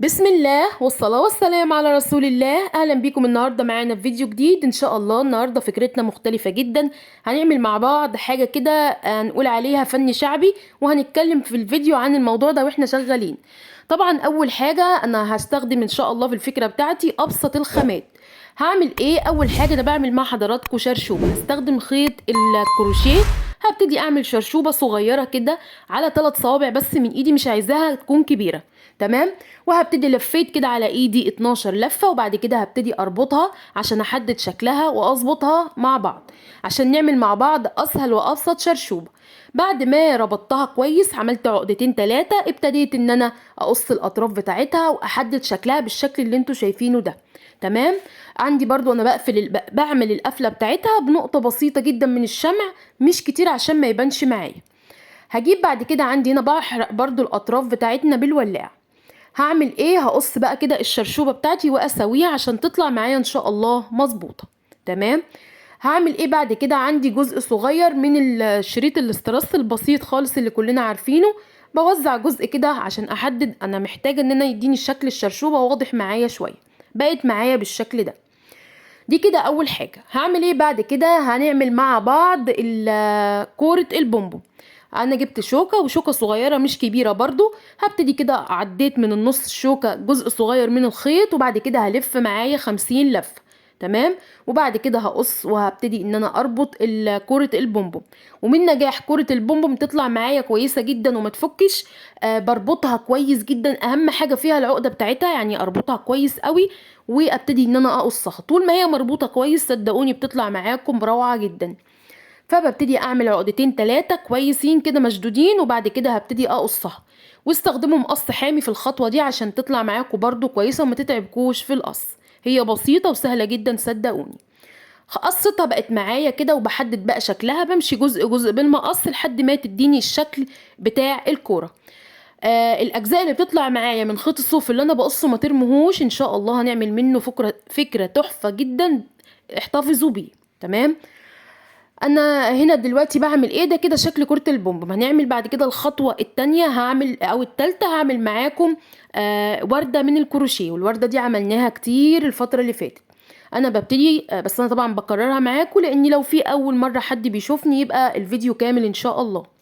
بسم الله والصلاة والسلام على رسول الله. أهلا بيكم النهاردة معانا في فيديو جديد إن شاء الله. النهاردة فكرتنا مختلفة جدا، هنعمل مع بعض حاجة كده هنقول عليها فن شعبي، وهنتكلم في الفيديو عن الموضوع ده واحنا شغالين. طبعا أول حاجة أنا هستخدم إن شاء الله في الفكرة بتاعتي أبسط الخامات. هعمل إيه؟ أول حاجة أنا بعمل مع حضراتكم شرشوبة، هستخدم خيط الكروشيه. هبتدي أعمل شرشوبة صغيرة كده على 3 صوابع بس من إيدي، مش عايزاها تكون كبيرة. تمام. وهبتدي لفيت كده على ايدي 12 لفة، وبعد كده هبتدي اربطها عشان احدد شكلها واظبطها مع بعض، عشان نعمل مع بعض اسهل وابسط شرشوبة. بعد ما ربطتها كويس عملت عقدتين 3، ابتديت ان انا اقص الاطراف بتاعتها واحدد شكلها بالشكل اللي انتوا شايفينه ده. تمام. عندي برضو انا بعمل القفلة بتاعتها بنقطة بسيطة جدا من الشمع، مش كتير عشان ما يبانش معايا. هجيب بعد كده عندي هنا بحرق برضو الاطراف بتاعتنا بالولاعة. هعمل ايه؟ هقص بقى كده الشرشوبة بتاعتي واسويها عشان تطلع معايا ان شاء الله مظبوطة. تمام. هعمل ايه بعد كده؟ عندي جزء صغير من الشريط الاسترس البسيط خالص اللي كلنا عارفينه، بوزع جزء كده عشان احدد انا محتاجة ان انا يديني الشكل الشرشوبة واضح معايا شوية. بقت معايا بالشكل ده. دي كده اول حاجة. هعمل ايه بعد كده؟ هنعمل مع بعض كورة البومبو. انا جبت شوكة وشوكة صغيرة مش كبيرة برضو. هبتدي كده عديت من النص الشوكة جزء صغير من الخيط، وبعد كده هلف معايا 50 لفة. تمام. وبعد كده هقص وهبتدي ان انا اربط كرة البومبوم. ومن نجاح كرة البومبوم تطلع معايا كويسة جدا وما تفكش. بربطها كويس جدا، اهم حاجة فيها العقدة بتاعتها، يعني اربطها كويس قوي. وابتدي ان انا اقصها طول ما هي مربوطة كويس، صدقوني بتطلع معاكم روعة جدا. فببتدي اعمل عقدتين 3 كويسين كده مشدودين، وبعد كده هبتدي اقصها. واستخدموا مقص حامي في الخطوة دي عشان تطلع معاكم برضو كويسة وما تتعبكوش في القص. هي بسيطة وسهلة جدا صدقوني. قصتها بقت معايا كده، وبحدد بقى شكلها، بمشي جزء جزء بالمقص لحد ما تديني الشكل بتاع الكورة. الاجزاء اللي بتطلع معايا من خيط الصوف اللي انا بقصه ما ترموهوش، ان شاء الله هنعمل منه فكرة تحفة جدا. احتفظوا بيه. تمام. انا هنا دلوقتي بعمل ايه؟ ده كده شكل كرة البومب. هنعمل بعد كده الخطوة التانية هعمل او التالتة، هعمل معاكم وردة من الكروشيه، والوردة دي عملناها كتير الفترة اللي فاتت. انا ببتدي بس انا طبعا بكررها معاكم، لاني لو في اول مرة حد بيشوفني يبقى الفيديو كامل ان شاء الله.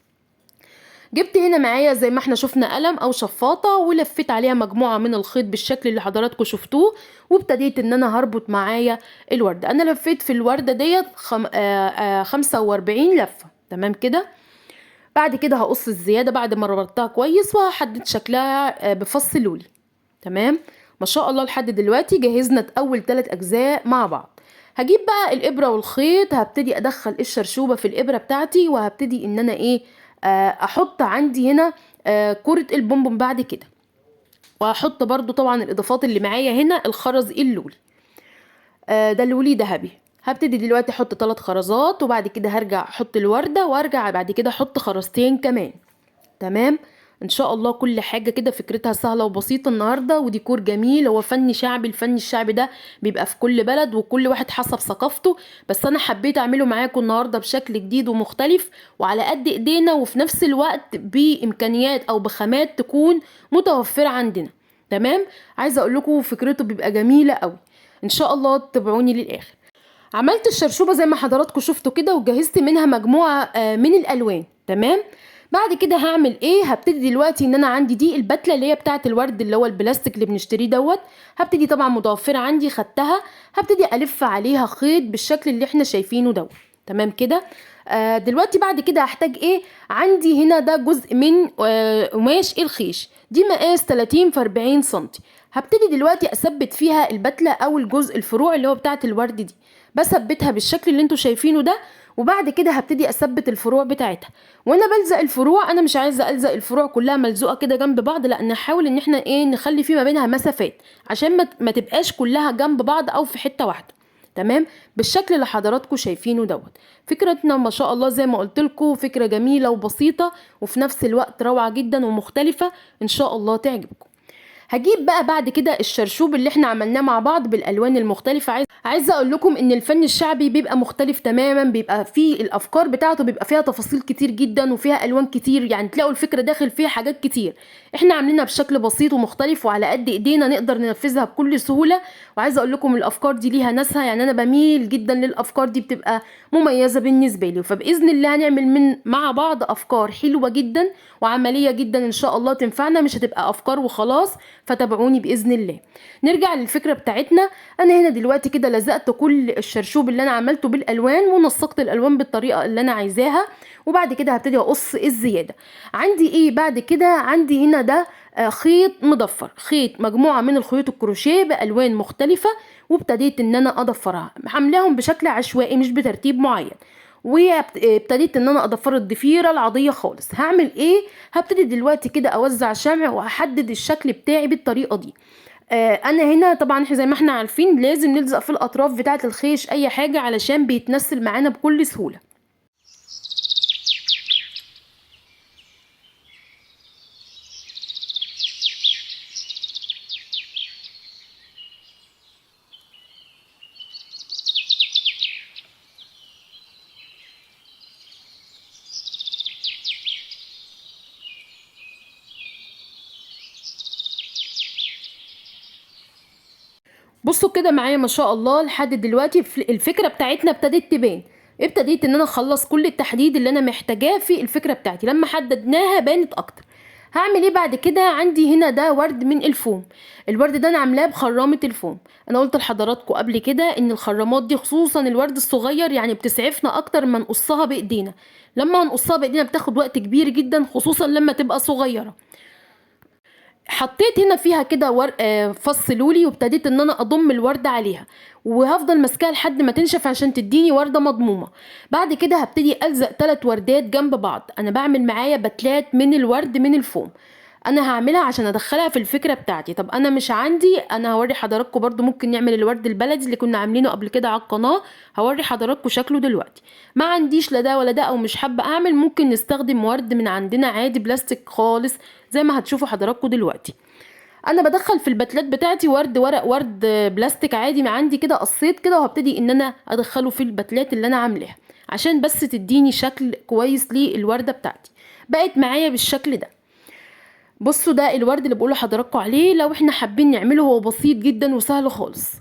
جبت هنا معايا زي ما احنا شفنا قلم او شفاطة، ولفيت عليها مجموعة من الخيط بالشكل اللي حضراتكم شفتوه، وابتديت ان انا هربط معايا الوردة. انا لفيت في الوردة ديت 45 لفة. تمام كده. بعد كده هقص الزيادة بعد ما ربطتها كويس، وهحدد شكلها بفص لولي. تمام. ما شاء الله لحد دلوقتي جهزنا اول 3 اجزاء مع بعض. هجيب بقى الابرة والخيط، هبتدي ادخل الشرشوبة في الابرة بتاعتي، وهبتدي ان انا ايه احط عندي هنا كرة البومبوم بعد كده. وهحط برضو طبعا الاضافات اللي معايا هنا الخرز اللولي. ده اللولي ذهبي. هبتدي دلوقتي احط 3 خرزات، وبعد كده هرجع احط الوردة، وارجع بعد كده احط خرزتين كمان. تمام. ان شاء الله كل حاجة كده فكرتها سهلة وبسيطة النهاردة، وديكور جميل. هو فن شعبي، الفن الشعبي ده بيبقى في كل بلد وكل واحد حسب ثقافته، بس انا حبيت اعمله معاكم النهاردة بشكل جديد ومختلف وعلى قد ايدينا، وفي نفس الوقت بامكانيات او بخامات تكون متوفرة عندنا. تمام. عايزة اقول لكم فكرته بيبقى جميلة قوي. ان شاء الله تتابعوني للاخر. عملت الشرشوبة زي ما حضراتكم شفتوا كده، وجهزت منها مجموعة من الالوان. تمام. بعد كده هعمل ايه؟ هبتدي دلوقتي ان انا عندي دي البتله اللي هي بتاعه الورد، اللي هو البلاستيك اللي بنشتريه دوت. هبتدي طبعا متوفره عندي، خدتها. هبتدي الف عليها خيط بالشكل اللي احنا شايفينه دوت. تمام كده. دلوقتي بعد كده هحتاج ايه؟ عندي هنا ده جزء من قماش الخيش، دي مقاس 30 في 40 سنتي. هبتدي دلوقتي اثبت فيها البتله او الجزء الفروع اللي هو بتاعه الورد دي. بثبتها بالشكل اللي انتوا شايفينه ده. وبعد كده هبتدي اثبت الفروع بتاعتها. وانا بلزق الفروع انا مش عايزه الزق الفروع كلها ملزوقه كده جنب بعض، لا نحاول ان احنا ايه نخلي في ما بينها مسافات، عشان ما تبقاش كلها جنب بعض او في حته واحده. تمام. بالشكل اللي حضراتكم شايفينه دوت. فكرتنا ما شاء الله زي ما قلت لكم فكره جميله وبسيطه، وفي نفس الوقت روعه جدا ومختلفه، ان شاء الله تعجبكم. هجيب بقى بعد كده الشرشوب اللي احنا عملناه مع بعض بالالوان المختلفه. عايزه اقول لكم ان الفن الشعبي بيبقى مختلف تماما، بيبقى فيه الافكار بتاعته بيبقى فيها تفاصيل كتير جدا وفيها الوان كتير، يعني تلاقوا الفكره داخل فيها حاجات كتير. احنا عاملينها بشكل بسيط ومختلف وعلى قد ايدينا نقدر ننفذها بكل سهوله. وعايزه اقول لكم الافكار دي ليها ناسها، يعني انا بميل جدا للافكار دي، بتبقى مميزه بالنسبه لي. فباذن الله هنعمل مع بعض افكار حلوه جدا وعمليه جدا ان شاء الله تنفعنا، مش هتبقى افكار وخلاص. فتابعوني باذن الله. نرجع للفكره بتاعتنا. انا هنا دلوقتي كده لزقت كل الشرشوب اللي انا عملته بالالوان ونسقت الالوان بالطريقه اللي انا عايزاها، وبعد كده هبتدي اقص الزياده. عندي ايه بعد كده؟ عندي هنا ده خيط مضفر، خيط مجموعه من الخيوط الكروشيه بالوان مختلفه، وابتديت ان انا اضفرها، عاملاهم بشكل عشوائي مش بترتيب معين. وابتديت ان انا اضفر الضفيره العاديه خالص. هعمل ايه؟ هبتدي دلوقتي كده اوزع شمع وهحدد الشكل بتاعي بالطريقه دي. انا هنا طبعا زي ما احنا عارفين لازم نلزق في الاطراف بتاعه الخيش اي حاجه علشان بيتنسل معانا بكل سهوله. بصوا كده معايا ما شاء الله لحد دلوقتي الفكره بتاعتنا ابتدت تبان. ابتديت ان انا اخلص كل التحديد اللي انا محتاجاه في الفكره بتاعتي، لما حددناها بانت اكتر. هعمل ايه بعد كده؟ عندي هنا ده ورد من الفوم. الورد ده انا عاملاه بخرامه الفوم. انا قلت لحضراتكم قبل كده ان الخرامات دي خصوصا الورد الصغير يعني بتسعفنا اكتر ما نقصها بايدينا. لما هنقصها بايدينا بتاخد وقت كبير جدا خصوصا لما تبقى صغيره. حطيت هنا فيها كده فص لولي، وابتديت ان انا اضم الورده عليها، وهفضل ماسكاها لحد ما تنشف عشان تديني ورده مضمومه. بعد كده هبتدي الزق 3 وردات جنب بعض. انا بعمل معايا بتلات من الورد من الفوم. انا هعملها عشان ادخلها في الفكره بتاعتي. طب انا مش عندي، انا هوري حضراتكم برضو ممكن نعمل الورد البلدي اللي كنا عاملينه قبل كده على القناه. هوري حضراتكم شكله دلوقتي. ما عنديش لا ده ولا ده او مش حابه اعمل، ممكن نستخدم ورد من عندنا عادي بلاستيك خالص زي ما هتشوفوا حضراتكم دلوقتي. انا بدخل في البتلات بتاعتي ورق ورد بلاستيك عادي ما عندي كده، قصيت كده وهبتدي ان انا ادخله في البتلات اللي انا عاملاها عشان بس تديني شكل كويس للورده بتاعتي. بقت معايا بالشكل ده. بصوا ده الورد اللي بقول لحضراتكم عليه، لو احنا حابين نعمله هو بسيط جدا وسهل خالص.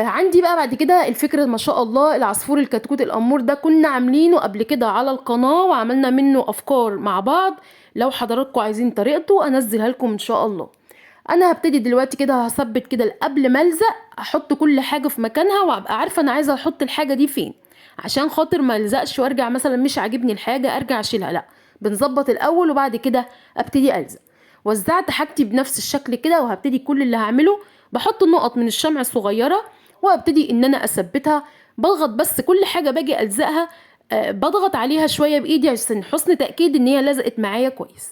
عندي بقى بعد كده الفكرة ما شاء الله العصفور الكتكوت الأمور ده كنا عاملينه قبل كده على القناة وعملنا منه أفكار مع بعض. لو حضراتكم عايزين طريقته أنزلها لكم إن شاء الله. أنا هبتدي دلوقتي كده هثبت كده قبل ما ألزق، أحط كل حاجة في مكانها وأبقى عارفة أنا عايزة أحط الحاجة دي فين، عشان خاطر ما ألزقش وأرجع مثلا مش عاجبني الحاجة أرجع أشيلها. لأ، بنظبط الأول وبعد كده أبتدي ألزق. وزعت حاجتي بنفس الشكل كده، وهبتدي كل اللي هعمله بحط النقط من الشمع الصغيرة وابتدي ان انا اثبتها. بضغط بس كل حاجه باجي الزقها بضغط عليها شويه بايدي عشان حسن تاكيد ان هي لزقت معايا كويس.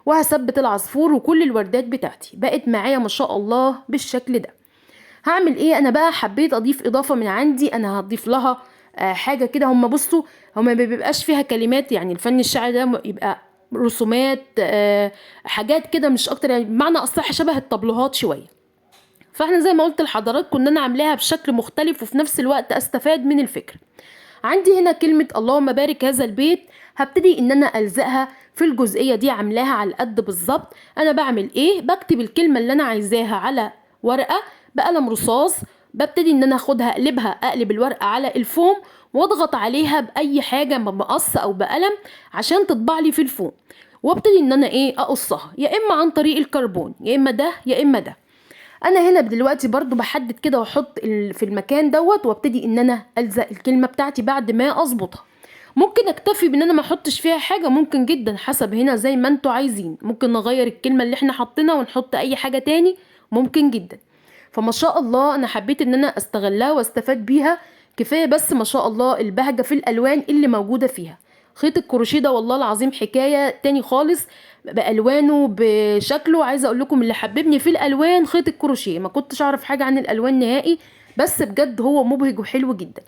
وهثبت العصفور وكل الوردات بتاعتي بقت معايا ما شاء الله بالشكل ده. هعمل ايه انا بقى؟ حبيت اضيف اضافه من عندي، انا هضيف لها حاجه كده. هم بصوا، هم ما بيبقاش فيها كلمات، يعني الفن الشعري ده يبقى رسومات حاجات كده مش اكتر، يعني بمعنى اصح شبه الطبلوهات شويه. فاحنا زي ما قلت لحضراتكم ان انا عاملاها بشكل مختلف وفي نفس الوقت استفاد من الفكره. عندي هنا كلمه اللهم بارك هذا البيت، هبتدي ان انا الزقها في الجزئيه دي، عاملاها على القد بالظبط. انا بعمل ايه؟ بكتب الكلمه اللي انا عايزاها على ورقه بقلم رصاص، ببتدي ان انا اخدها اقلب الورقه على الفوم واضغط عليها باي حاجه بمقص او بقلم عشان تطبع لي في الفوم، وابتدي ان انا اقصها يا اما عن طريق الكربون يا اما ده يا اما ده. انا هنا دلوقتي برضو بحدد كده واحط في المكان دوت، وابتدي ان انا الزق الكلمه بتاعتي بعد ما اظبطها. ممكن اكتفي بان انا ما احطش فيها حاجه، ممكن جدا حسب هنا زي ما انتوا عايزين، ممكن نغير الكلمه اللي احنا حاطينها ونحط اي حاجه تاني، ممكن جدا. فما شاء الله انا حبيت ان انا استغلها واستفاد بيها. كفايه بس ما شاء الله البهجه في الالوان اللي موجوده فيها. خيط الكروشيه ده والله العظيم حكايه تاني خالص، بالوانه بشكله. عايزه اقول لكم اللي حببني في الالوان خيط الكروشيه، ما كنتش اعرف حاجه عن الالوان نهائي، بس بجد هو مبهج وحلو جدا.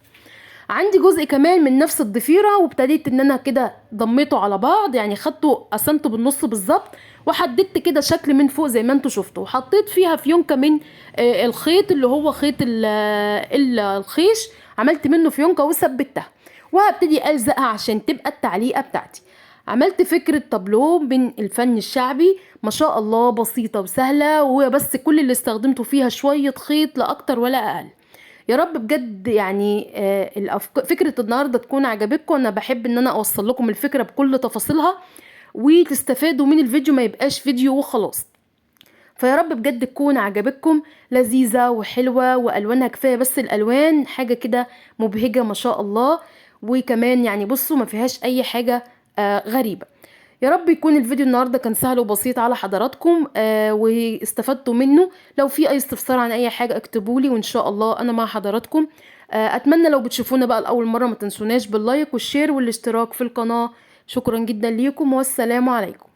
عندي جزء كمان من نفس الضفيره، وابتديت ان انا كده ضميته على بعض، يعني خدته قسمته بالنص بالظبط، وحددت كده شكل من فوق زي ما انتوا شفتوا، وحطيت فيها فيونكة من الخيط اللي هو خيط الخيش، عملت منه فيونكة وثبتها، وهبتدي ألزقها عشان تبقى التعليقة بتاعتي. عملت فكرة تابلو من الفن الشعبي، ما شاء الله بسيطة وسهلة، وبس كل اللي استخدمته فيها شوية خيط لا أكتر ولا أقل. يا رب بجد يعني فكرة النهاردة تكون عجبتكم. أنا بحب إن أنا أوصل لكم الفكرة بكل تفاصيلها وتستفادوا من الفيديو، ما يبقاش فيديو وخلاص. فيا رب بجد تكون عجبتكم، لذيذة وحلوة وألوانها كفاية، بس الألوان حاجة كده مبهجة ما شاء الله. وكمان يعني بصوا ما فيهاش أي حاجة غريبة. يا رب يكون الفيديو النهاردة كان سهل وبسيط على حضراتكم واستفدتوا منه. لو في أي استفسار عن أي حاجة اكتبولي وإن شاء الله أنا مع حضراتكم. أتمنى لو بتشوفونا بقى لأول مرة ما تنسوناش باللايك والشير والاشتراك في القناة. شكرا جدا ليكم والسلام عليكم.